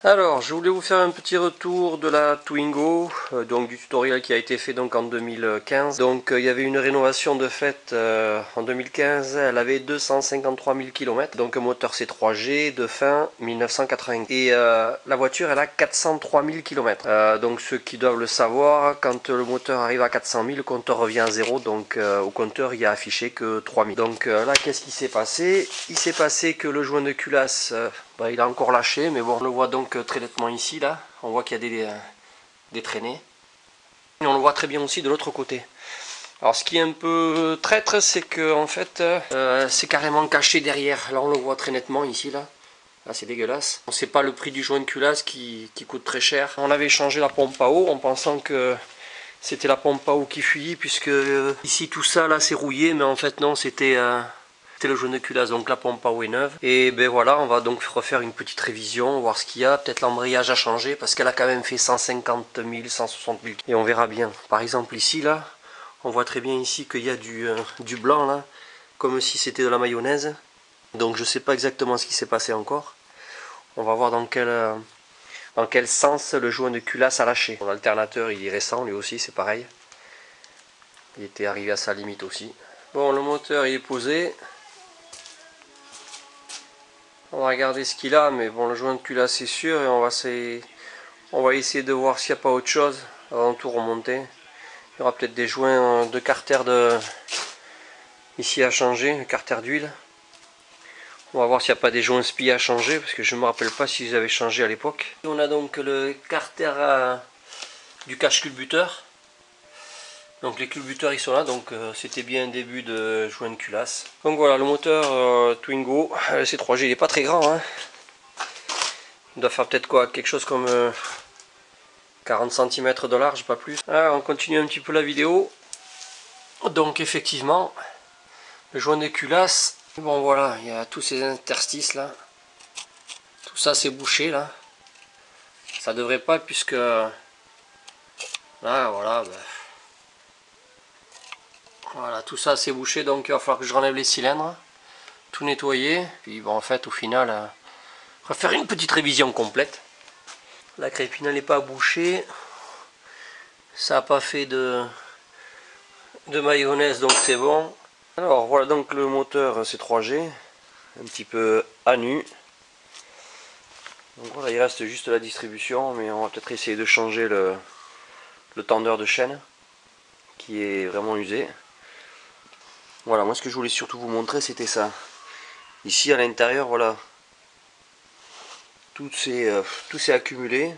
Alors, je voulais vous faire un petit retour de la Twingo, donc du tutoriel qui a été fait donc en 2015. Donc il y avait une rénovation de fait en 2015, elle avait 253 000 km, donc un moteur C3G de fin 1980. Et la voiture elle a 403 000 km. Donc ceux qui doivent le savoir, quand le moteur arrive à 400 000, le compteur revient à zéro, donc au compteur il y a affiché que 3 000. Donc là qu'est-ce qui s'est passé? Il s'est passé que le joint de culasse... il a encore lâché, mais bon, on le voit donc très nettement ici, là. On voit qu'il y a des traînées. Et on le voit très bien aussi de l'autre côté. Alors ce qui est un peu traître, c'est que en fait, c'est carrément caché derrière. Là on le voit très nettement ici, là. Là c'est dégueulasse. On sait pas le prix du joint de culasse qui coûte très cher. On avait changé la pompe à eau en pensant que c'était la pompe à eau qui fuyait, puisque ici tout ça là c'est rouillé, mais en fait non, c'était le jaune de culasse, donc la pompe à eau est neuve. Et ben voilà, on va donc refaire une petite révision, voir ce qu'il y a. Peut-être l'embrayage a changé parce qu'elle a quand même fait 150 000, 160 000. Et on verra bien. Par exemple ici là, on voit très bien ici qu'il y a du blanc là, comme si c'était de la mayonnaise. Donc je sais pas exactement ce qui s'est passé encore. On va voir dans quel sens le joint de culasse a lâché. L'alternateur il est récent, lui aussi c'est pareil. Il était arrivé à sa limite aussi. Bon, le moteur il est posé. On va regarder ce qu'il a, mais bon, le joint de culasse c'est sûr, et on va essayer de voir s'il n'y a pas autre chose avant de tout remonter. Il y aura peut-être des joints de carter ici à changer, le carter d'huile. On va voir s'il n'y a pas des joints spi à changer, parce que je ne me rappelle pas s'ils avaient changé à l'époque. On a donc le carter du cache culbuteur. Donc les culbuteurs ils sont là, donc c'était bien un début de joint de culasse. Donc voilà, le moteur Twingo, le C3G il n'est pas très grand, hein. Il doit faire peut-être quoi, quelque chose comme 40 cm de large, pas plus. Alors, on continue un petit peu la vidéo. Donc effectivement, le joint de culasse, bon voilà, il y a tous ces interstices là. Tout ça c'est bouché là. Ça devrait pas, puisque là voilà, voilà, tout ça c'est bouché, donc il va falloir que je renlève les cylindres, tout nettoyer. Puis bon, en fait au final, on va faire une petite révision complète. La crépine n'est pas bouchée, ça n'a pas fait de mayonnaise, donc c'est bon. Alors voilà donc le moteur C3G, un petit peu à nu. Donc voilà, il reste juste la distribution, mais on va peut-être essayer de changer le tendeur de chaîne qui est vraiment usé. Voilà, moi ce que je voulais surtout vous montrer c'était ça. Ici à l'intérieur, voilà, tout s'est accumulé.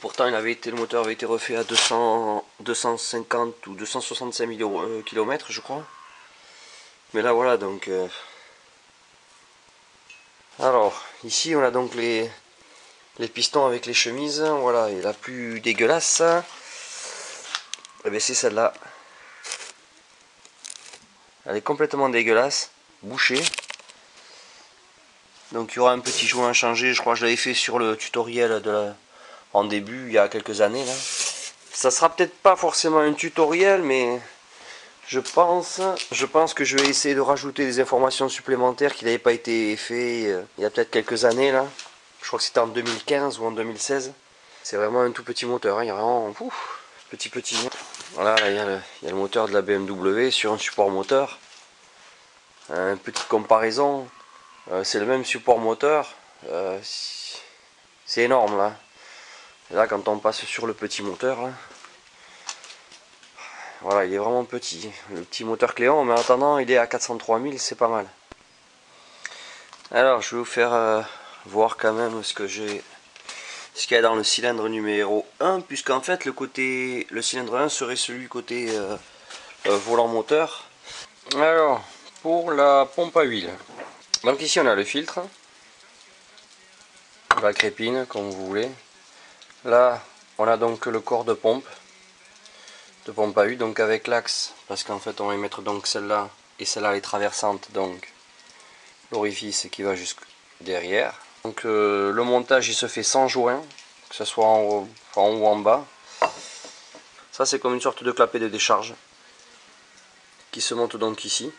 Pourtant le moteur avait été refait à 250 ou 265 000 km je crois. Mais là voilà donc... Alors ici on a donc les pistons avec les chemises. Voilà, et la plus dégueulasse, c'est celle-là. Elle est complètement dégueulasse, bouchée. Donc il y aura un petit joint à changer. Je crois que je l'avais fait sur le tutoriel en début, il y a quelques années là. Ça sera peut-être pas forcément un tutoriel, mais je pense que je vais essayer de rajouter des informations supplémentaires qui n'avaient pas été fait il y a peut-être quelques années là. Je crois que c'était en 2015 ou en 2016. C'est vraiment un tout petit moteur, hein. Il y a vraiment petit. Voilà, là, il y a le moteur de la BMW sur un support moteur. Une petite comparaison, c'est le même support moteur. C'est énorme là. Et là, quand on passe sur le petit moteur, là, voilà, il est vraiment petit. Le petit moteur Cléon, mais en attendant, il est à 403 000, c'est pas mal. Alors, je vais vous faire voir quand même ce qu'il y a dans le cylindre numéro 1, puisqu'en fait, le cylindre 1 serait celui côté volant moteur. Alors, pour la pompe à huile. Donc ici, on a le filtre, la crépine, comme vous voulez. Là, on a donc le corps de pompe à huile, donc avec l'axe, parce qu'en fait on va y mettre donc celle-là, et celle-là est traversante, donc l'orifice qui va jusque derrière. Donc le montage il se fait sans joint, que ce soit en haut ou en bas. Ça c'est comme une sorte de clapet de décharge qui se monte donc ici.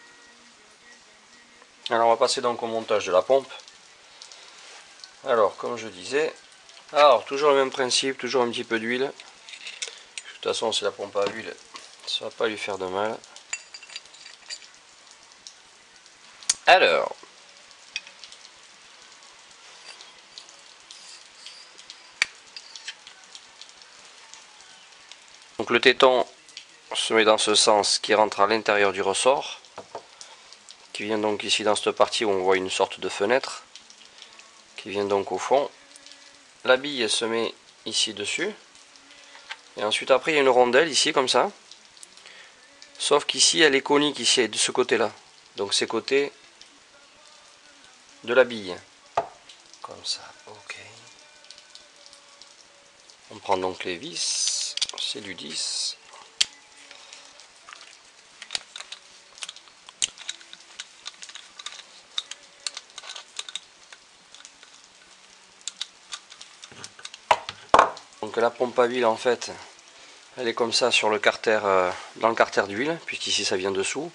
Alors on va passer donc au montage de la pompe. Alors comme je disais, alors toujours le même principe, toujours un petit peu d'huile. De toute façon c'est la pompe à huile, ça va pas lui faire de mal. Alors, donc le téton se met dans ce sens qui rentre à l'intérieur du ressort, qui vient donc ici dans cette partie où on voit une sorte de fenêtre, qui vient donc au fond. La bille se met ici dessus, et ensuite après il y a une rondelle ici comme ça, sauf qu'ici elle est conique ici de ce côté là, donc c'est côté de la bille, comme ça, ok. On prend donc les vis, c'est du 10. Donc la pompe à huile en fait, elle est comme ça sur le carter, dans le carter d'huile, puisqu'ici ça vient dessous.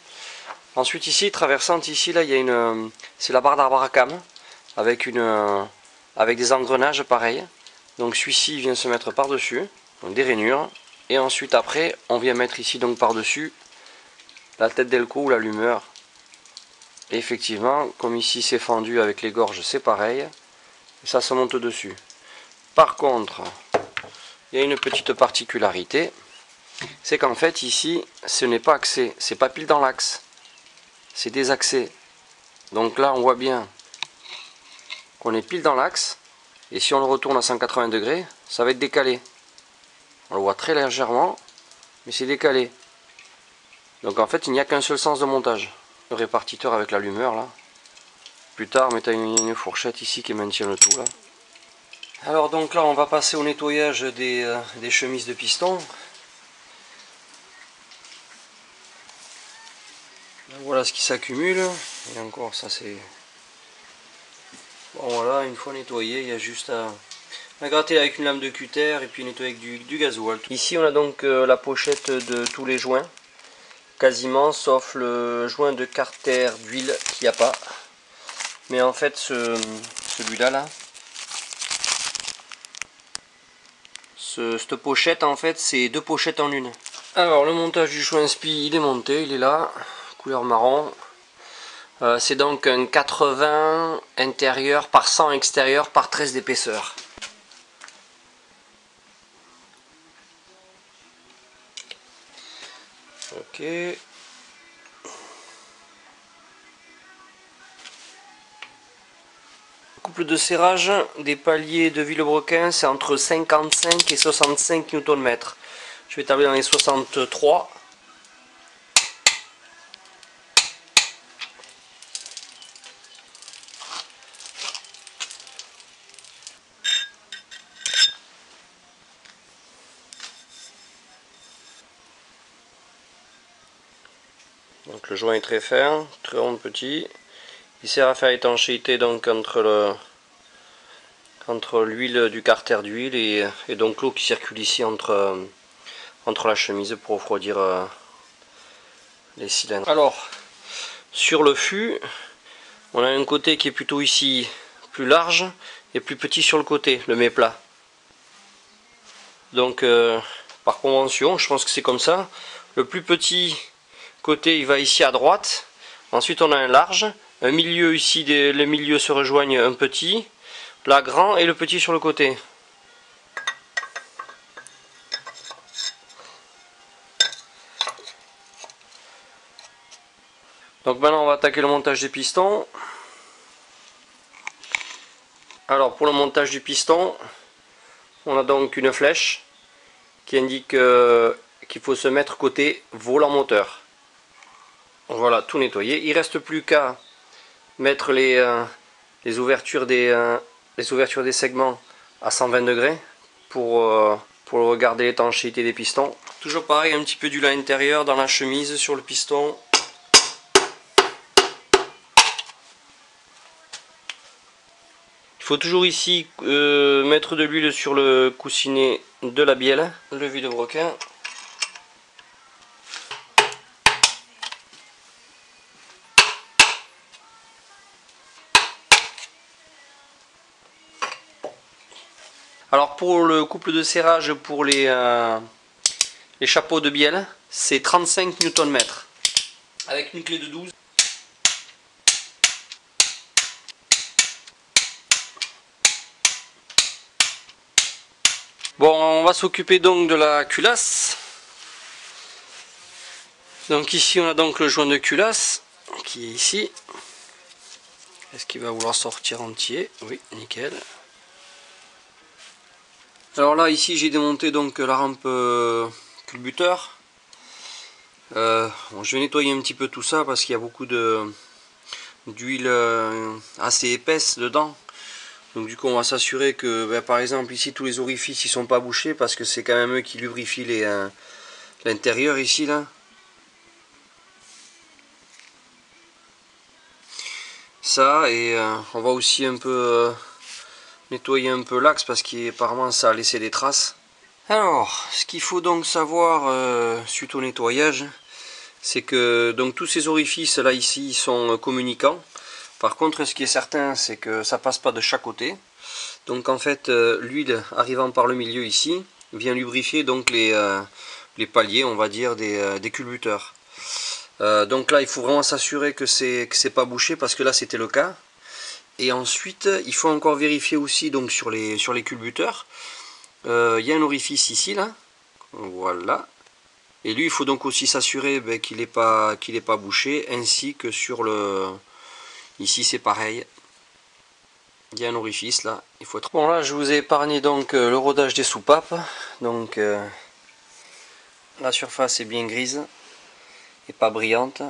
Ensuite ici, traversante ici, là il y a une, c'est la barre d'Abracam avec avec des engrenages pareils. Donc celui-ci vient se mettre par dessus, donc des rainures, et ensuite après on vient mettre ici donc par dessus la tête d'Elco ou l'allumeur. Et effectivement, comme ici c'est fendu avec les gorges, c'est pareil, et ça se monte dessus. Par contre, il y a une petite particularité, c'est qu'en fait ici ce n'est pas axé, c'est pas pile dans l'axe, c'est désaxé. Donc là on voit bien qu'on est pile dans l'axe, et si on le retourne à 180 degrés, ça va être décalé. On le voit très légèrement, mais c'est décalé. Donc en fait il n'y a qu'un seul sens de montage. Le répartiteur avec l'allumeur là. Plus tard, mais tu as une fourchette ici qui maintient le tout là. Alors donc là on va passer au nettoyage des chemises de piston. Voilà ce qui s'accumule. Et encore ça c'est... Bon voilà, une fois nettoyé, il y a juste à gratter avec une lame de cutter et puis nettoyer avec du gasoil. Ici on a donc la pochette de tous les joints, quasiment, sauf le joint de carter d'huile qu'il n'y a pas. Mais en fait celui-là là, cette pochette en fait c'est deux pochettes en une. Alors le montage du joint spi il est monté, il est là, couleur marron. C'est donc un 80 intérieur par 100 extérieur par 13 d'épaisseur. Ok. Couple de serrage des paliers de Villebrequin, c'est entre 55 et 65 Nm. Je vais tabler dans les 63. Donc le joint est très fin, très rond, petit. Il sert à faire étanchéité donc entre l'huile du carter d'huile et donc l'eau qui circule ici entre la chemise pour refroidir les cylindres. Alors sur le fût, on a un côté qui est plutôt ici plus large et plus petit sur le côté, le mets-plat. Donc par convention, je pense que c'est comme ça. Le plus petit côté il va ici à droite. Ensuite on a un large, un milieu ici, les milieux se rejoignent, un petit, là grand et le petit sur le côté. Donc maintenant on va attaquer le montage des pistons. Alors pour le montage du piston, on a donc une flèche qui indique qu'il faut se mettre côté volant moteur. Voilà, tout nettoyé. Il ne reste plus qu'à mettre les ouvertures des segments à 120 degrés pour regarder l'étanchéité des pistons. Toujours pareil, un petit peu d'huile à l'intérieur dans la chemise sur le piston. Il faut toujours ici mettre de l'huile sur le coussinet de la bielle, le Villebrequin. Alors pour le couple de serrage pour les chapeaux de bielle, c'est 35 Nm avec une clé de 12. Bon, on va s'occuper donc de la culasse. Donc ici on a donc le joint de culasse qui est ici. Est-ce qu'il va vouloir sortir entier? Oui, nickel. Alors là ici j'ai démonté donc la rampe culbuteur. Bon, je vais nettoyer un petit peu tout ça parce qu'il y a beaucoup d'huile assez épaisse dedans. Donc du coup on va s'assurer que par exemple ici tous les orifices ils sont pas bouchés parce que c'est quand même eux qui lubrifient l'intérieur ici là. Ça et on va aussi un peu nettoyer un peu l'axe parce qu'apparemment ça a laissé des traces. Alors ce qu'il faut donc savoir suite au nettoyage, c'est que donc tous ces orifices là ici sont communicants. Par contre ce qui est certain c'est que ça passe pas de chaque côté. Donc en fait l'huile arrivant par le milieu ici vient lubrifier donc les paliers on va dire des culbuteurs. Donc là il faut vraiment s'assurer que c'est pas bouché parce que là c'était le cas. Et ensuite il faut encore vérifier aussi donc sur les culbuteurs. Il y a un orifice ici là. Voilà. Et lui il faut donc aussi s'assurer qu'il n'est pas bouché, ainsi que sur le... Ici c'est pareil. Il y a un orifice là. Il faut être... Bon là je vous ai épargné donc le rodage des soupapes. Donc la surface est bien grise et pas brillante.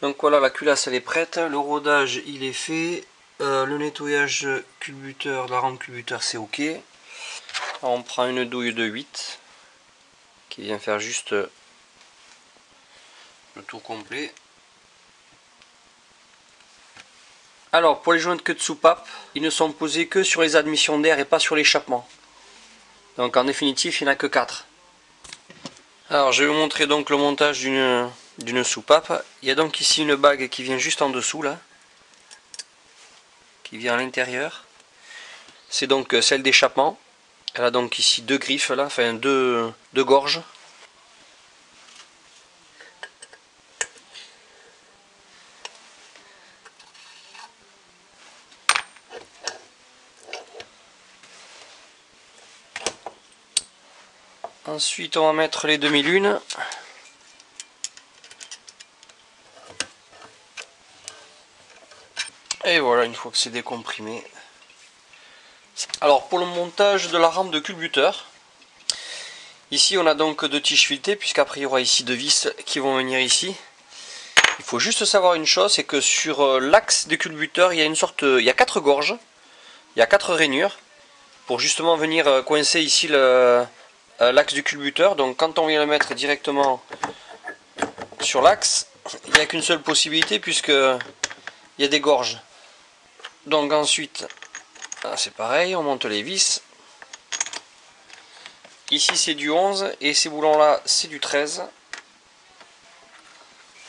Donc voilà, la culasse elle est prête, le rodage il est fait, le nettoyage culbuteur, la rampe culbuteur c'est ok. Alors, on prend une douille de 8 qui vient faire juste le tour complet. Alors pour les joints de queue de soupape, ils ne sont posés que sur les admissions d'air et pas sur l'échappement. Donc en définitive il n'y en a que 4. Alors je vais vous montrer donc le montage d'une soupape. Il y a donc ici une bague qui vient juste en dessous là, qui vient à l'intérieur. C'est donc celle d'échappement. Elle a donc ici deux griffes là, enfin deux gorges. Ensuite on va mettre les demi-lunes. Et voilà, une fois que c'est décomprimé. Alors pour le montage de la rampe de culbuteur, ici on a donc deux tiges filetées, puisqu'après il y aura ici deux vis qui vont venir ici. Il faut juste savoir une chose, c'est que sur l'axe des culbuteurs, il y a 4 gorges, il y a 4 rainures, pour justement venir coincer ici l'axe du culbuteur. Donc quand on vient le mettre directement sur l'axe, il n'y a qu'une seule possibilité, puisque il y a des gorges. Donc ensuite, c'est pareil, on monte les vis. Ici c'est du 11 et ces boulons là c'est du 13.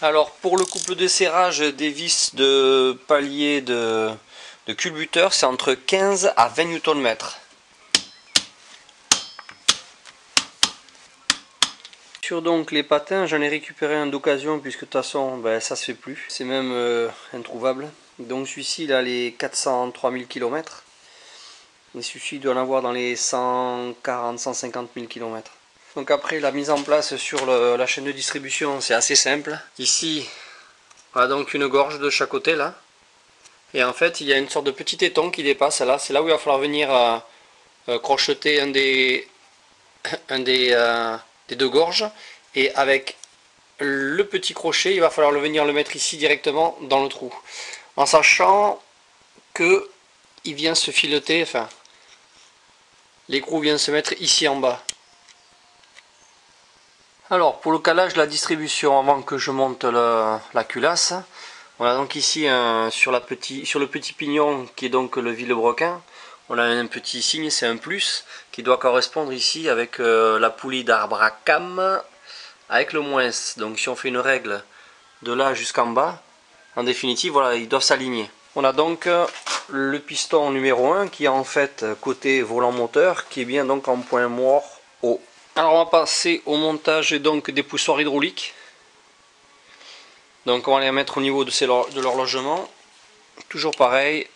Alors pour le couple de serrage des vis de palier de culbuteur, c'est entre 15 à 20 Nm. Sur donc les patins, j'en ai récupéré un d'occasion, puisque de toute façon ça se fait plus, c'est même introuvable. Donc celui-ci il a les 403 000 km. Il suffit d'en avoir dans les 140-150 000 km. Donc après la mise en place sur la chaîne de distribution, c'est assez simple. Ici on a donc une gorge de chaque côté là. Et en fait il y a une sorte de petit éton qui dépasse là. C'est là où il va falloir venir crocheter un des deux gorges. Et avec le petit crochet, il va falloir venir le mettre ici directement dans le trou. En sachant que il vient se fileter, enfin l'écrou vient se mettre ici en bas. Alors pour le calage de la distribution, avant que je monte la culasse, on a donc ici sur le petit pignon qui est donc le vilebrequin, on a un petit signe, c'est un plus, qui doit correspondre ici avec la poulie d'arbre à cames avec le moins. Donc si on fait une règle de là jusqu'en bas, en définitive voilà, ils doivent s'aligner. On a donc le piston numéro 1 qui est en fait côté volant moteur, qui est bien donc en point mort haut. Alors on va passer au montage donc des poussoirs hydrauliques. Donc on va les mettre au niveau de leur logement. Toujours pareil.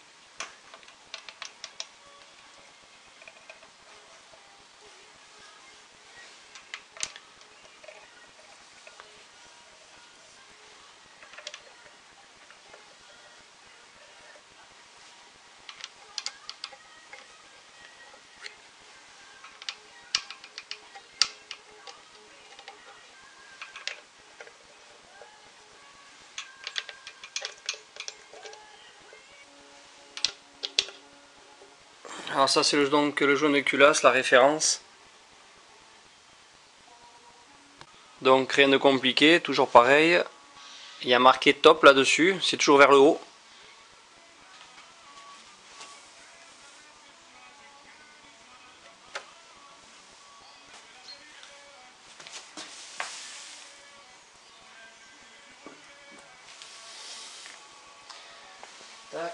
Alors ça c'est donc le jaune de culasse, la référence. Donc rien de compliqué, toujours pareil. Il y a marqué top là-dessus, c'est toujours vers le haut. Tac.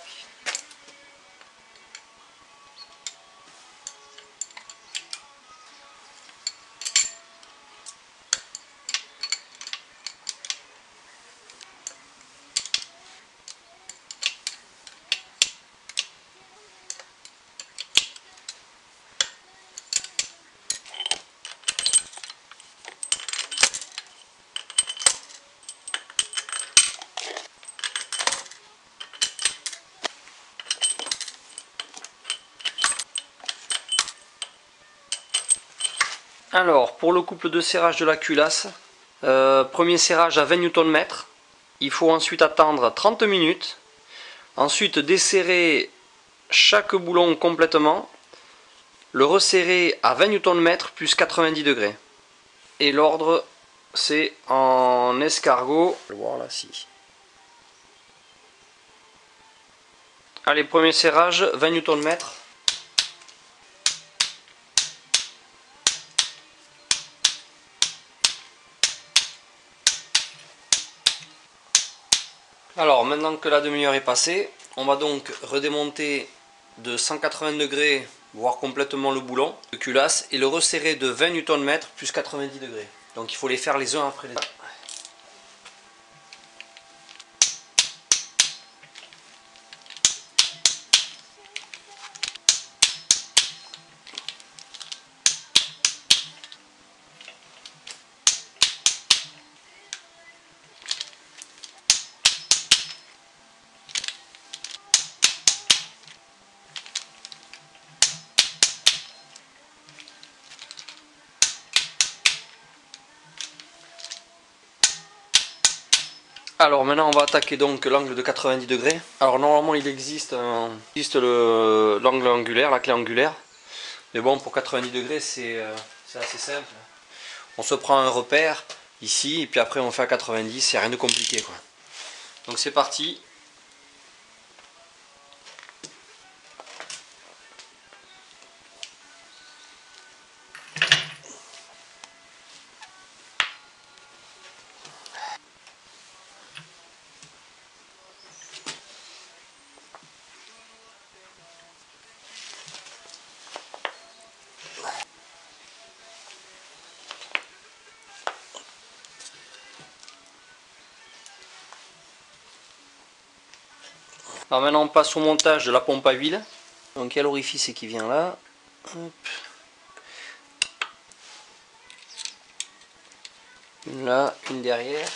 Alors pour le couple de serrage de la culasse, premier serrage à 20 Nm, il faut ensuite attendre 30 minutes, ensuite desserrer chaque boulon complètement, le resserrer à 20 Nm plus 90 degrés. Et l'ordre c'est en escargot. Je vais voir là si. Allez, premier serrage, 20 Nm. Alors maintenant que la demi-heure est passée, on va donc redémonter de 180 degrés, voire complètement le boulon de culasse, et le resserrer de 20 Nm plus 90 degrés. Donc il faut les faire les uns après les autres. Alors maintenant on va attaquer donc l'angle de 90 degrés. Alors normalement il existe l'angle angulaire, la clé angulaire. Mais bon, pour 90 degrés c'est assez simple. On se prend un repère ici et puis après on fait à 90, c'est rien de compliqué quoi. Donc c'est parti. Alors maintenant on passe au montage de la pompe à huile. Donc il y a l'orifice qui vient là. Hop. Une là, une derrière,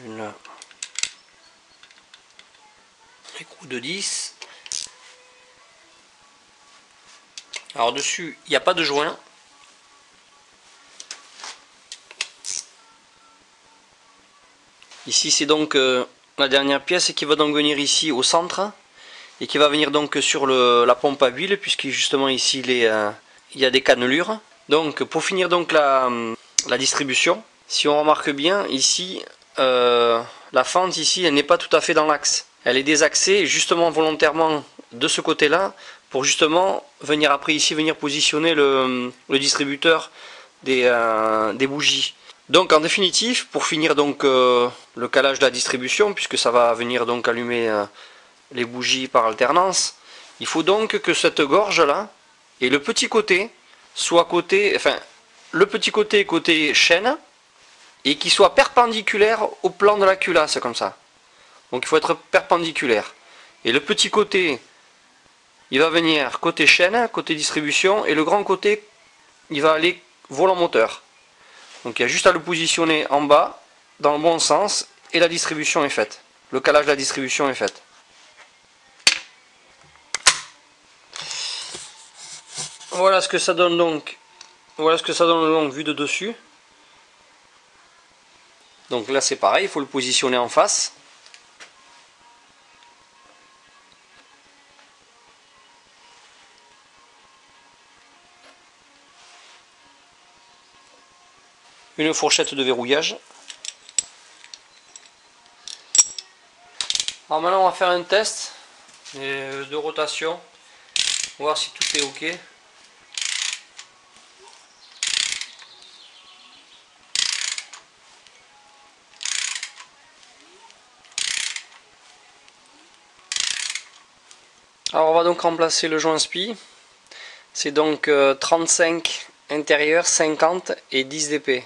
une là. Écrou de 10. Alors dessus il n'y a pas de joint. Ici c'est donc la dernière pièce qui va donc venir ici au centre et qui va venir donc sur la pompe à huile, puisque justement ici il y a des cannelures. Donc pour finir donc la distribution, si on remarque bien ici la fente ici elle n'est pas tout à fait dans l'axe, elle est désaxée justement volontairement de ce côté là pour justement venir après ici venir positionner le distributeur des bougies. Donc en définitive, pour finir donc le calage de la distribution, puisque ça va venir donc allumer les bougies par alternance. Il faut donc que cette gorge là et le petit côté soit le petit côté chaîne et qui soit perpendiculaire au plan de la culasse comme ça. Donc il faut être perpendiculaire. Et le petit côté, il va venir côté chaîne, côté distribution, et le grand côté, il va aller volant moteur. Donc il y a juste à le positionner en bas, dans le bon sens, et la distribution est faite. Le calage de la distribution est fait. Voilà ce que ça donne donc. Voilà ce que ça donne donc vu de dessus. Donc là c'est pareil, il faut le positionner en face. Une fourchette de verrouillage. Alors maintenant on va faire un test de rotation, voir si tout est ok. Alors on va donc remplacer le joint SPI. C'est donc 35 intérieur, 50 et 10 d'épais.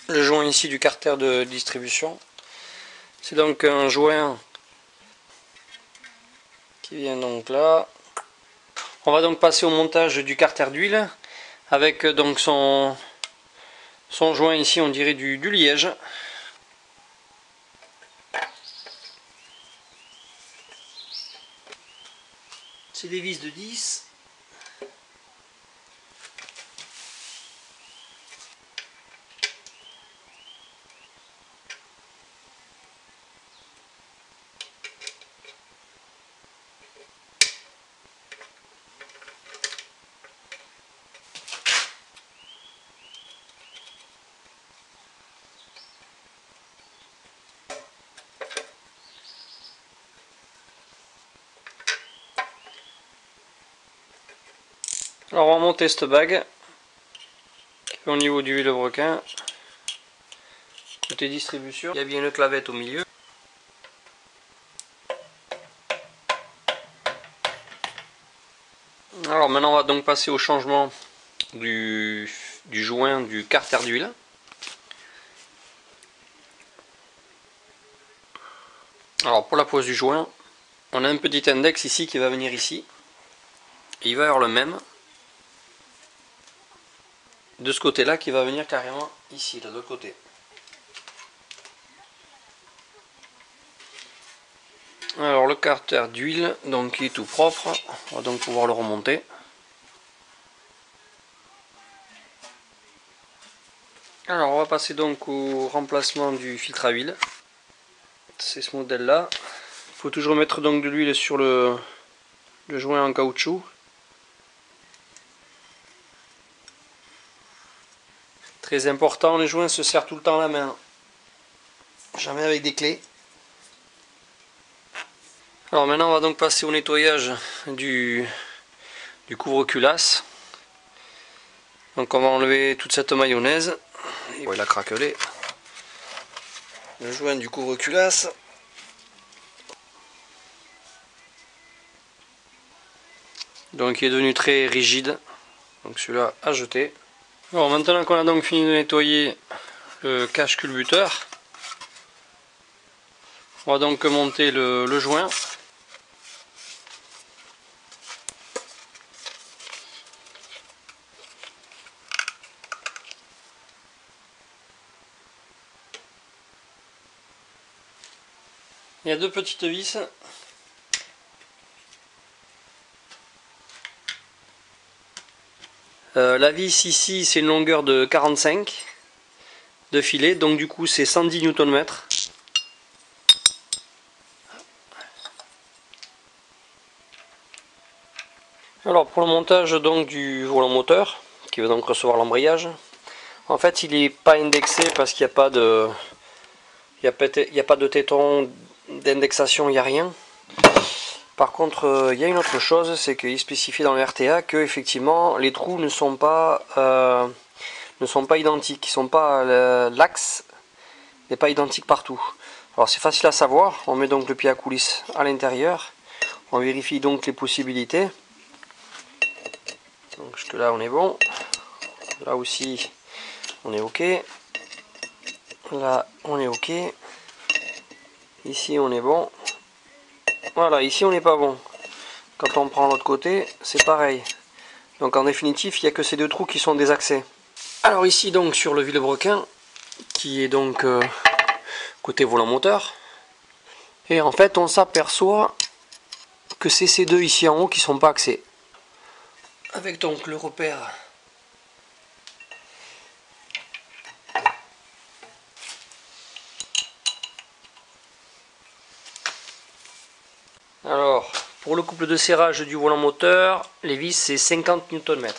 Le joint ici du carter de distribution. C'est donc un joint qui vient donc là. On va donc passer au montage du carter d'huile avec donc son joint ici, on dirait du liège. C'est des vis de 10. Alors on va monter cette bague au niveau du vilebrequin. Côté distribution, il y a bien une clavette au milieu. Alors maintenant on va donc passer au changement du joint du carter d'huile. Alors pour la pose du joint, on a un petit index ici qui va venir ici. Et il va y avoir le même de ce côté là qui va venir carrément ici, de l'autre côté. Alors le carter d'huile donc il est tout propre, on va donc pouvoir le remonter. Alors on va passer donc au remplacement du filtre à huile. C'est ce modèle là. Il faut toujours mettre donc de l'huile sur le joint en caoutchouc. Très important, les joints se serrent tout le temps à la main, jamais avec des clés. Alors maintenant on va donc passer au nettoyage du couvre-culasse. Donc on va enlever toute cette mayonnaise. Et il a craquelé. Le joint du couvre-culasse. Donc il est devenu très rigide. Donc celui-là à jeter. Alors maintenant qu'on a donc fini de nettoyer le cache culbuteur, on va donc monter le joint. Il y a deux petites vis. La vis ici c'est une longueur de 45 de filet, donc du coup c'est 110 Nm. Alors pour le montage donc du volant moteur qui va donc recevoir l'embrayage, en fait il n'est pas indexé parce qu'il n'y a pas de téton d'indexation, il n'y a rien. Par contre, il y a une autre chose, c'est qu'il est spécifié dans le RTA que effectivement les trous ne sont pas identiques, l'axe n'est pas identique partout. Alors c'est facile à savoir, on met donc le pied à coulisse à l'intérieur, on vérifie donc les possibilités. Donc jusque là on est bon, là aussi on est ok, là on est ok, ici on est bon, voilà, ici on n'est pas bon. Quand on prend l'autre côté, c'est pareil. Donc en définitive, il n'y a que ces deux trous qui sont désaxés. Alors ici donc sur le vilebrequin, qui est donc côté volant moteur, et en fait on s'aperçoit que c'est ces deux ici en haut qui sont pas axés. Avec donc le repère alors pour le couple de serrage du volant moteur, les vis c'est 50 Nm.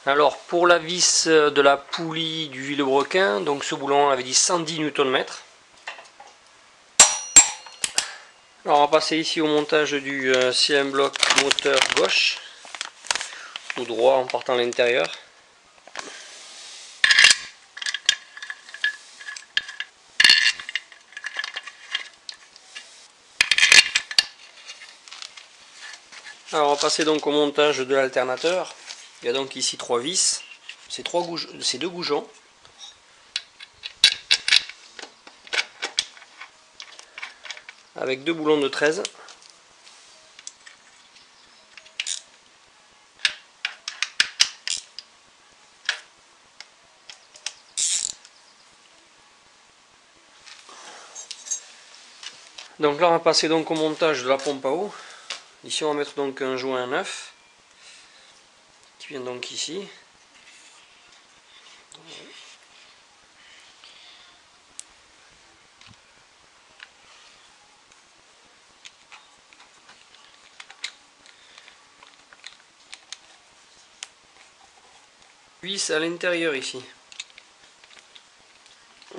Alors pour la vis de la poulie du vilebrequin, donc ce boulon on avait dit 110 Nm. Alors on va passer ici au montage du CM bloc moteur gauche ou droit en partant à l'intérieur. Alors on va passer donc au montage de l'alternateur. Il y a donc ici 3 vis, c'est deux goujons. Avec deux boulons de 13. Donc là on va passer donc au montage de la pompe à eau. Ici on va mettre donc un joint neuf qui vient donc ici. Vis à l'intérieur ici.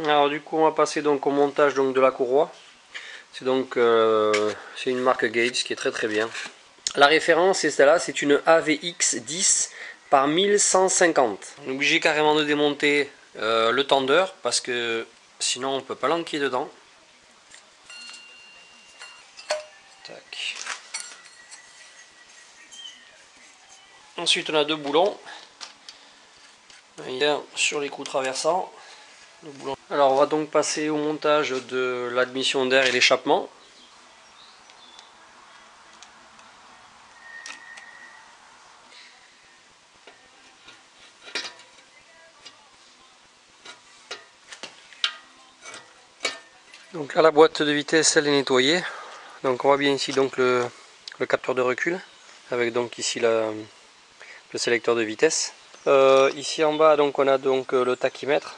Alors du coup on va passer donc au montage donc de la courroie. C'est donc c'est une marque Gauge qui est très très bien. La référence c'est celle-là, c'est une AVX 10 par 1150. On est obligé carrément de démonter le tendeur parce que sinon on peut pas l'enquiller dedans. Tac. Ensuite on a deux boulons. Un sur les coups traversants. Alors on va donc passer au montage de l'admission d'air et l'échappement. Donc là la boîte de vitesse elle est nettoyée. Donc on voit bien ici donc le capteur de recul avec donc ici le sélecteur de vitesse. Ici en bas donc on a donc le tachymètre.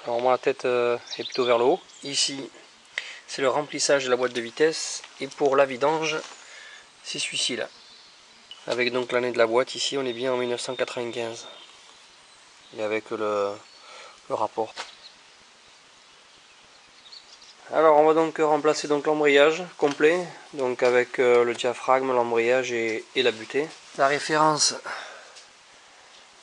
Alors moi la tête est plutôt vers le haut. Ici c'est le remplissage de la boîte de vitesse et pour la vidange c'est celui-ci là. Avec donc l'année de la boîte ici on est bien en 1995 et avec le rapport. Alors on va donc remplacer donc l'embrayage complet, donc avec le diaphragme, l'embrayage et la butée. La référence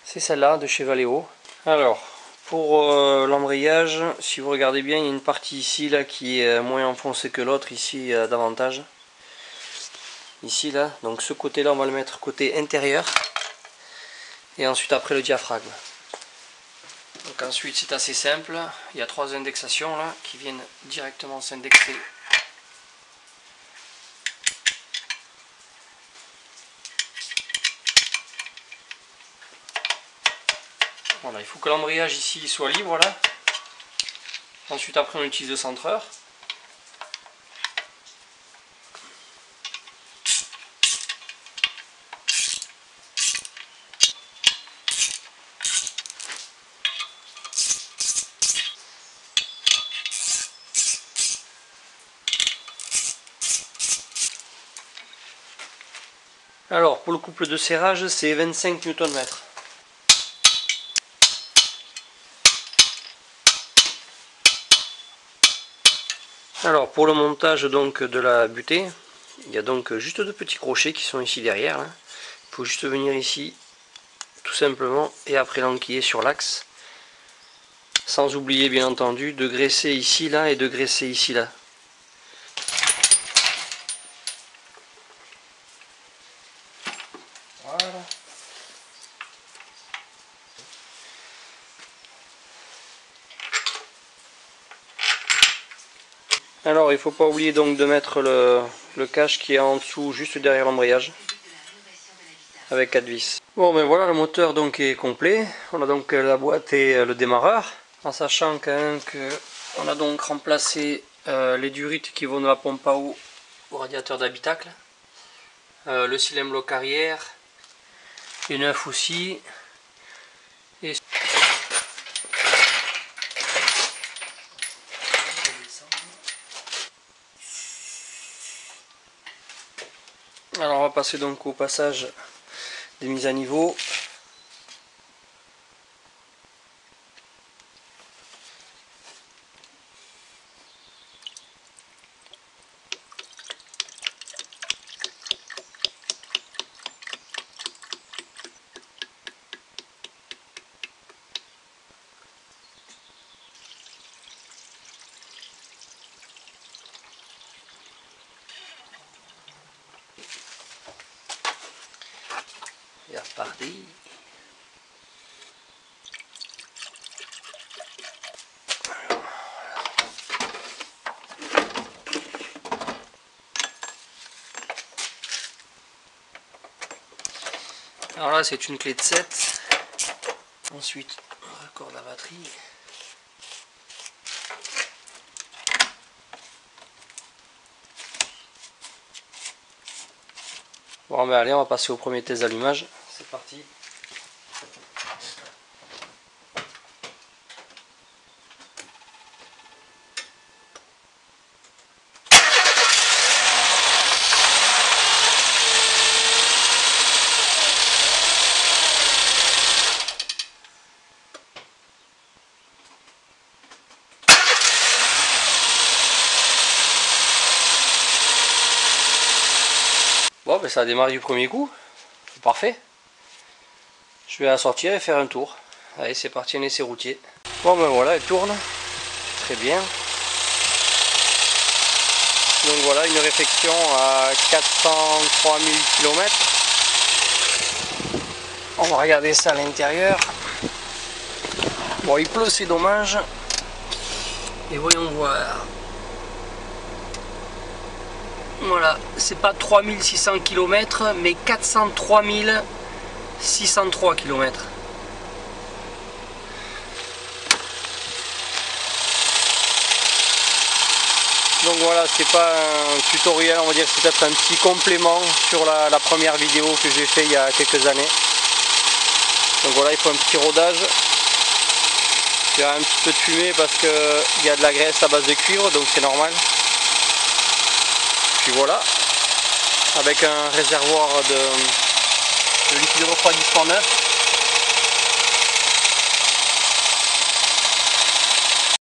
c'est celle-là de chez Valeo. Alors pour l'embrayage, si vous regardez bien, il y a une partie ici là qui est moins enfoncée que l'autre, ici davantage. Ici là, donc ce côté là on va le mettre côté intérieur et ensuite après le diaphragme. Donc ensuite c'est assez simple, il y a trois indexations là qui viennent directement s'indexer. Voilà, il faut que l'embrayage ici soit libre là. Ensuite après on utilise le centreur. Alors pour le couple de serrage c'est 25 Nm. Alors pour le montage donc de la butée, il y a donc juste deux petits crochets qui sont ici derrière. Là. Il faut juste venir ici tout simplement et après l'enquiller sur l'axe. Sans oublier bien entendu de graisser ici là et de graisser ici là. Voilà. Alors il faut pas oublier donc de mettre le cache qui est en dessous juste derrière l'embrayage avec 4 vis. Bon ben voilà, le moteur donc est complet. On a donc la boîte et le démarreur, en sachant quand même que on a donc remplacé les durites qui vont de la pompe à eau au radiateur d'habitacle, le cylindre bloc arrière, les neufs aussi. Et alors on va passer donc au passage des mises à niveau. Et reparti. Alors là c'est une clé de 7. Ensuite on raccorde la batterie. Bon ben allez, on va passer au premier test d'allumage. C'est parti. Bon ben ça a démarré du premier coup. Parfait. Je vais la sortir et faire un tour. Allez, c'est parti, un essai routier. Bon ben voilà, elle tourne. Très bien. Donc voilà, une réflexion à 403 000 km. On va regarder ça à l'intérieur. Bon, il pleut, c'est dommage. Et voyons voir. Voilà, c'est pas 3600 km, mais 403 603 km. Donc voilà, c'est pas un tutoriel, on va dire, c'est peut-être un petit complément sur la première vidéo que j'ai fait il y a quelques années. Donc voilà, il faut un petit rodage. Il y a un petit peu de fumée parce qu'il y a de la graisse à base de cuivre, donc c'est normal. Puis voilà, avec un réservoir de liquide refroidissement neuf.